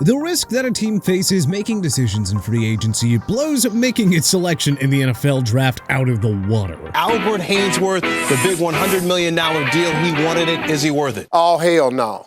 The risk that a team faces making decisions in free agency blows making its selection in the NFL draft out of the water. Albert Haynesworth, the big $100 million deal, he wanted it. Is he worth it? Oh, hell no.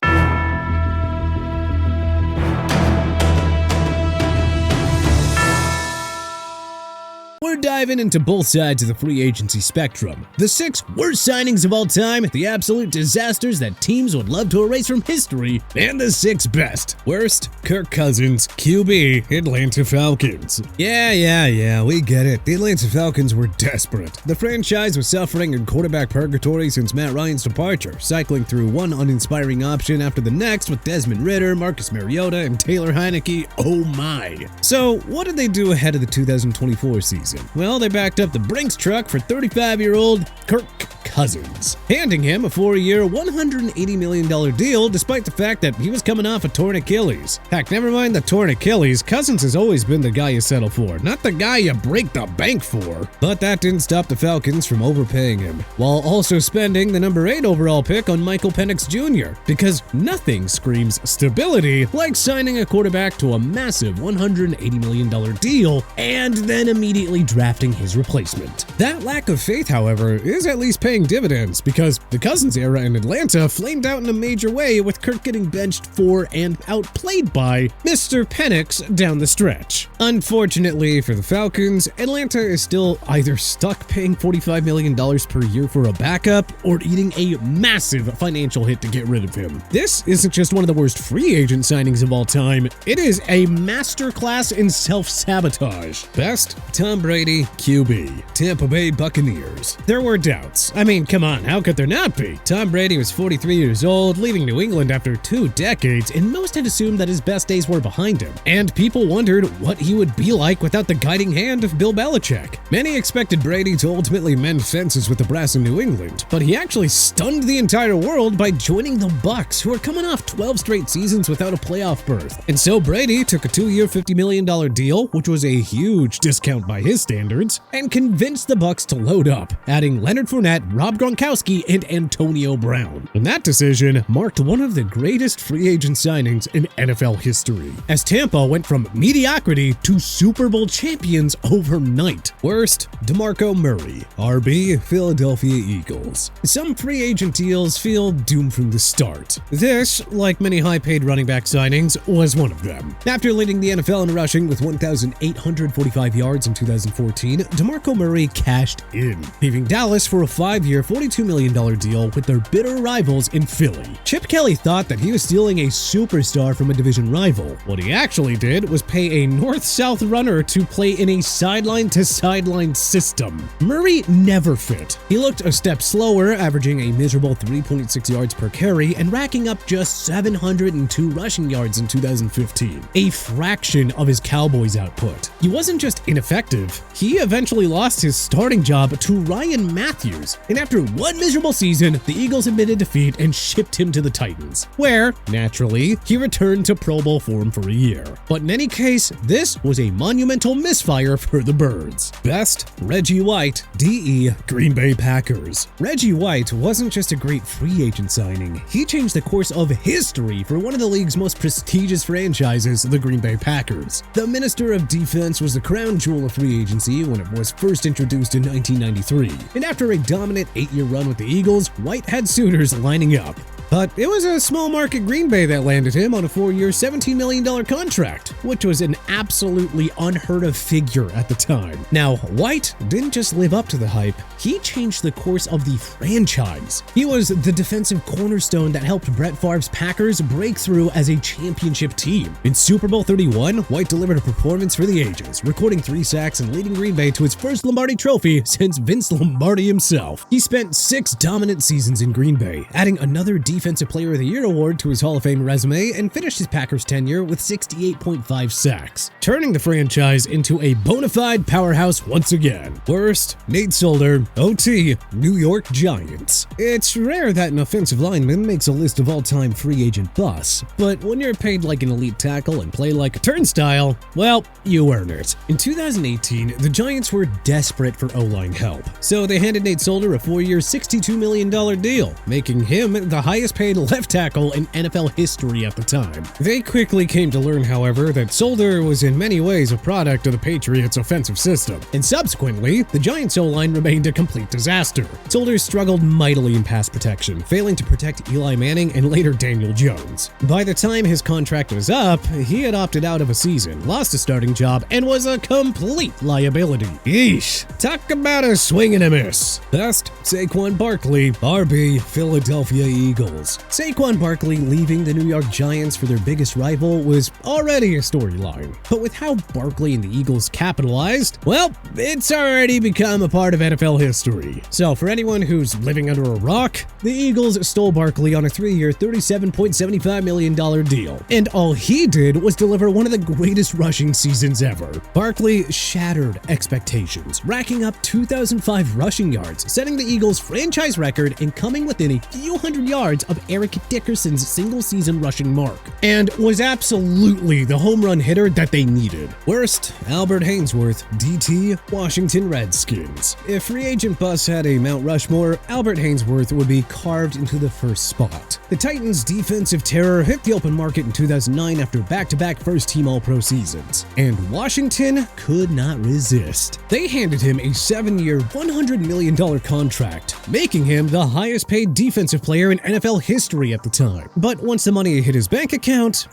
We're diving into both sides of the free agency spectrum. The 6 worst signings of all time, the absolute disasters that teams would love to erase from history, and the 6 best. Worst, Kirk Cousins, QB, Atlanta Falcons. Yeah, we get it. The Atlanta Falcons were desperate. The franchise was suffering in quarterback purgatory since Matt Ryan's departure, cycling through one uninspiring option after the next with Desmond Ridder, Marcus Mariota, and Taylor Heineke. Oh my. So, what did they do ahead of the 2024 season? Well, they backed up the Brinks truck for 35-year-old Kirk Cousins, handing him a 4-year, $180 million deal despite the fact that he was coming off a torn Achilles. Heck, never mind the torn Achilles, Cousins has always been the guy you settle for, not the guy you break the bank for. But that didn't stop the Falcons from overpaying him, while also spending the number 8 overall pick on Michael Penix Jr., because nothing screams stability like signing a quarterback to a massive $180 million deal and then immediately drafting his replacement. That lack of faith, however, is at least paying dividends because the Cousins era in Atlanta flamed out in a major way with Kirk getting benched for and outplayed by Mr. Penix down the stretch. Unfortunately for the Falcons, Atlanta is still either stuck paying $45 million per year for a backup or eating a massive financial hit to get rid of him. This isn't just one of the worst free agent signings of all time, it is a masterclass in self-sabotage. Best, Tom Brady, QB, Tampa Bay Buccaneers. There were doubts. I mean, come on, how could there not be? Tom Brady was 43 years old, leaving New England after 2 decades, and most had assumed that his best days were behind him. And people wondered what he would be like without the guiding hand of Bill Belichick. Many expected Brady to ultimately mend fences with the brass in New England, but he actually stunned the entire world by joining the Bucs, who are coming off 12 straight seasons without a playoff berth. And so Brady took a 2-year, $50 million deal, which was a huge discount by his standards, and convinced the Bucs to load up, adding Leonard Fournette, Rob Gronkowski, and Antonio Brown. And that decision marked one of the greatest free agent signings in NFL history, as Tampa went from mediocrity to Super Bowl champions overnight. Worst, DeMarco Murray, RB, Philadelphia Eagles. Some free agent deals feel doomed from the start. This, like many high-paid running back signings, was one of them. After leading the NFL in rushing with 1,845 yards in 2014, DeMarco Murray cashed in, leaving Dallas for a 5-year, $42 million deal with their bitter rivals in Philly. Chip Kelly thought that he was stealing a superstar from a division rival. What he actually did was pay a north-south runner to play in a sideline-to-sideline system. Murray never fit. He looked a step slower, averaging a miserable 3.6 yards per carry and racking up just 702 rushing yards in 2015, a fraction of his Cowboys output. He wasn't just ineffective, he eventually lost his starting job to Ryan Matthews, and after one miserable season, the Eagles admitted defeat and shipped him to the Titans, where, naturally, he returned to Pro Bowl form for a year. But in any case, this was a monumental misfire for the Birds. Best, Reggie White, DE, Green Bay Packers. Reggie White wasn't just a great free agent signing, he changed the course of history for one of the league's most prestigious franchises, the Green Bay Packers. The Minister of Defense was the crown jewel of free agency when it was first introduced in 1993, and after a dominant 8-year run with the Eagles, White had suitors lining up. But it was a small market Green Bay that landed him on a 4-year, $17 million contract, which was an absolutely unheard of figure at the time. Now, White didn't just live up to the hype, he changed the course of the franchise. He was the defensive cornerstone that helped Brett Favre's Packers break through as a championship team. In Super Bowl 31, White delivered a performance for the ages, recording 3 sacks and leading Green Bay to its first Lombardi trophy since Vince Lombardi himself. He spent 6 dominant seasons in Green Bay, adding another Defensive Player of the Year award to his Hall of Fame resume and finished his Packers tenure with 68.5 sacks, turning the franchise into a bona fide powerhouse once again. Worst, Nate Solder, OT, New York Giants. It's rare that an offensive lineman makes a list of all-time free agent busts, but when you're paid like an elite tackle and play like a turnstile, well, you earn it. In 2018, the Giants were desperate for O-line help, so they handed Nate Solder a 4-year, $62 million deal, making him the highest highest paid left tackle in NFL history at the time. They quickly came to learn, however, that Solder was in many ways a product of the Patriots' offensive system, and subsequently, the Giants' O-line remained a complete disaster. Solder struggled mightily in pass protection, failing to protect Eli Manning and later Daniel Jones. By the time his contract was up, he had opted out of a season, lost a starting job, and was a complete liability. Yeesh. Talk about a swing and a miss. Best, Saquon Barkley, RB, Philadelphia Eagles. Saquon Barkley leaving the New York Giants for their biggest rival was already a storyline. But with how Barkley and the Eagles capitalized, well, it's already become a part of NFL history. So for anyone who's living under a rock, the Eagles stole Barkley on a 3-year, $37.75 million deal. And all he did was deliver one of the greatest rushing seasons ever. Barkley shattered expectations, racking up 2,005 rushing yards, setting the Eagles' franchise record and coming within a few hundred yards of Eric Dickerson's single-season rushing mark, and was absolutely the home run hitter that they needed. Worst, Albert Haynesworth, DT, Washington Redskins. If free agent bus had a Mount Rushmore, Albert Haynesworth would be carved into the first spot. The Titans' defensive terror hit the open market in 2009 after back-to-back first-team All-Pro seasons, and Washington could not resist. They handed him a 7-year, $100 million contract, making him the highest-paid defensive player in NFL history at the time. But once the money hit his bank account,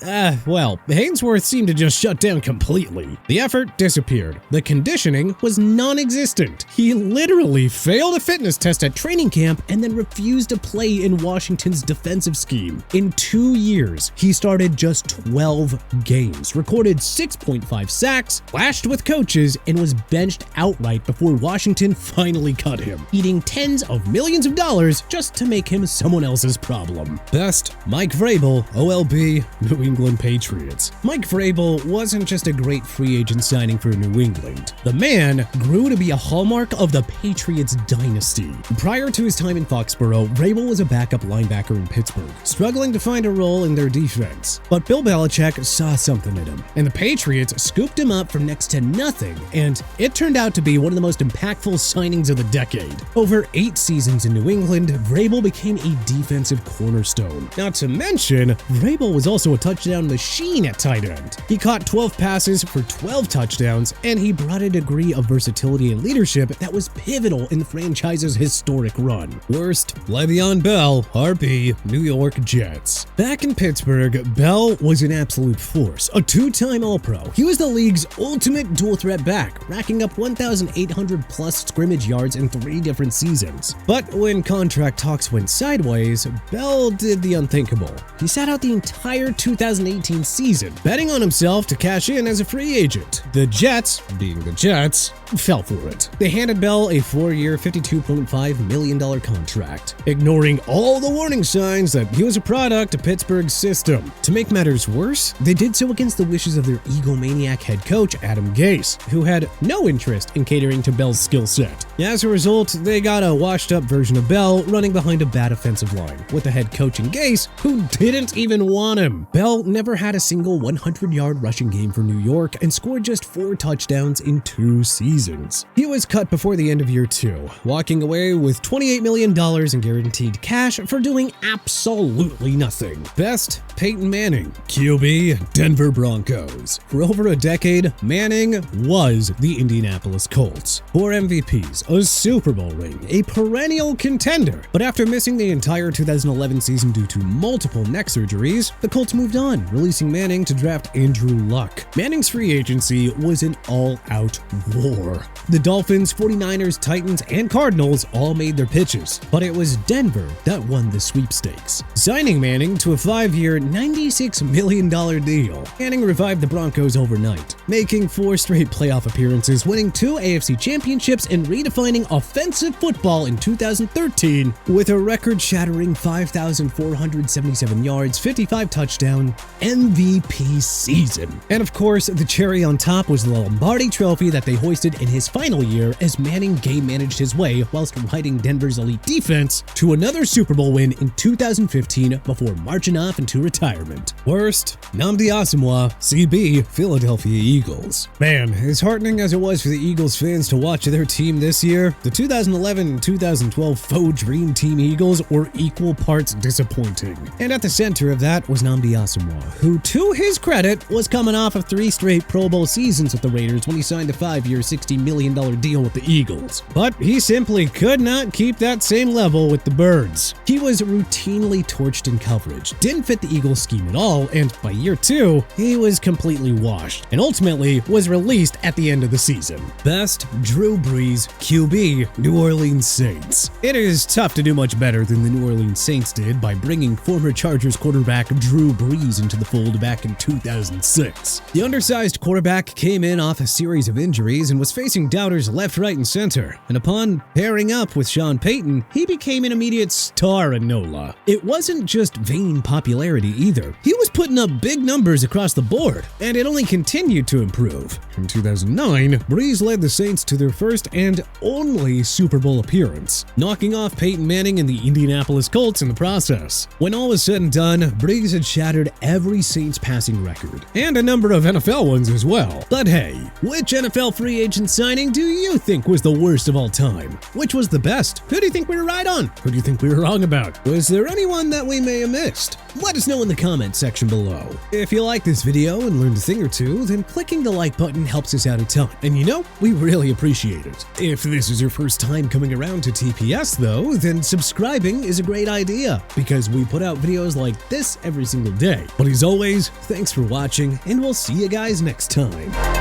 well, Haynesworth seemed to just shut down completely. The effort disappeared. The conditioning was non-existent. He literally failed a fitness test at training camp and then refused to play in Washington's defensive scheme. In 2 years, he started just 12 games, recorded 6.5 sacks, clashed with coaches, and was benched outright before Washington finally cut him, eating tens of millions of dollars just to make him someone else's problem. Best, Mike Vrabel, OLB, New England Patriots. Mike Vrabel wasn't just a great free agent signing for New England. The man grew to be a hallmark of the Patriots dynasty. Prior to his time in Foxborough, Vrabel was a backup linebacker in Pittsburgh, struggling to find a role in their defense. But Bill Belichick saw something in him, and the Patriots scooped him up for next to nothing, and it turned out to be one of the most impactful signings of the decade. Over 8 seasons in New England, Vrabel became a defensive cornerstone. Not to mention, Vrabel was also a touchdown machine at tight end. He caught 12 passes for 12 touchdowns, and he brought a degree of versatility and leadership that was pivotal in the franchise's historic run. Worst, Le'Veon Bell, RB, New York Jets. Back in Pittsburgh, Bell was an absolute force, a 2-time All-Pro. He was the league's ultimate dual-threat back, racking up 1,800 plus scrimmage yards in 3 different seasons. But when contract talks went sideways, Bell did the unthinkable. He sat out the entire 2018 season, betting on himself to cash in as a free agent. The Jets, being the Jets, fell for it. They handed Bell a 4-year, $52.5 million contract, ignoring all the warning signs that he was a product of Pittsburgh's system. To make matters worse, they did so against the wishes of their egomaniac head coach, Adam Gase, who had no interest in catering to Bell's skill set. As a result, they got a washed-up version of Bell running behind a bad offensive line, with the head coach in Gase who didn't even want him. Bell never had a single 100-yard rushing game for New York and scored just 4 touchdowns in 2 seasons. He was cut before the end of year 2, walking away with $28 million in guaranteed cash for doing absolutely nothing. Best, Peyton Manning, QB, Denver Broncos. For over a decade, Manning was the Indianapolis Colts. 4 MVPs, a Super Bowl ring, a perennial contender. But after missing the entire 2011 season due to multiple neck surgeries, the Colts moved on, releasing Manning to draft Andrew Luck. Manning's free agency was an all-out war. The Dolphins, 49ers, Titans, and Cardinals all made their pitches, but it was Denver that won the sweepstakes, signing Manning to a 5-year, $96 million deal. Manning revived the Broncos overnight, making 4 straight playoff appearances, winning 2 AFC championships, and redefining offensive football in 2013 with a record-shattering 5,477 yards, 55 touchdown MVP season. And of course, the cherry on top was the Lombardi Trophy that they hoisted in his final year as Manning game managed his way whilst riding Denver's elite defense to another Super Bowl win in 2015 before marching off into retirement. Worst, Nnamdi Asomugha, CB, Philadelphia Eagles. Man, as heartening as it was for the Eagles fans to watch their team this year, the 2011 and 2012 faux Dream Team Eagles were equal parts disappointing. And at the center of that was Nnamdi Asomugha, who, to his credit, was coming off of 3 straight Pro Bowl seasons with the Raiders when he signed a 5-year, $60 million deal with the Eagles. But he simply could not keep that same level with the Birds. He was routinely torched in coverage, didn't fit the Eagles scheme at all, and by year 2, he was completely washed, and ultimately was released at the end of the season. Best, Drew Brees, QB, New Orleans Saints. It is tough to do much better than the New Orleans Saints did by bringing former Chargers quarterback Drew Brees into the fold back in 2006. The undersized quarterback came in off a series of injuries and was facing doubters left, right, and center, and upon pairing up with Sean Peyton, he became an immediate star in NOLA. It wasn't just vain popularity either. He was putting up big numbers across the board, and it only continued to improve. In 2009, Brees led the Saints to their first and only Super Bowl appearance, knocking off Peyton Manning and the Indianapolis Colts in the process. When all was said and done, Brees had shattered every Saints passing record, and a number of NFL ones as well. But hey, which NFL free agent signing do you think was the worst of all time? Which was the best? Who do you think we were right on? Who do you think we were wrong about? Was there anyone that we may have missed? Let us know in the comments section below. If you like this video and learned a thing or two, then clicking the like button helps us out a ton, and you know, we really appreciate it. If this is your first time coming around to TPS though, then subscribing is a great idea, because we put out videos like this every single day. But as always, thanks for watching, and we'll see you guys next time.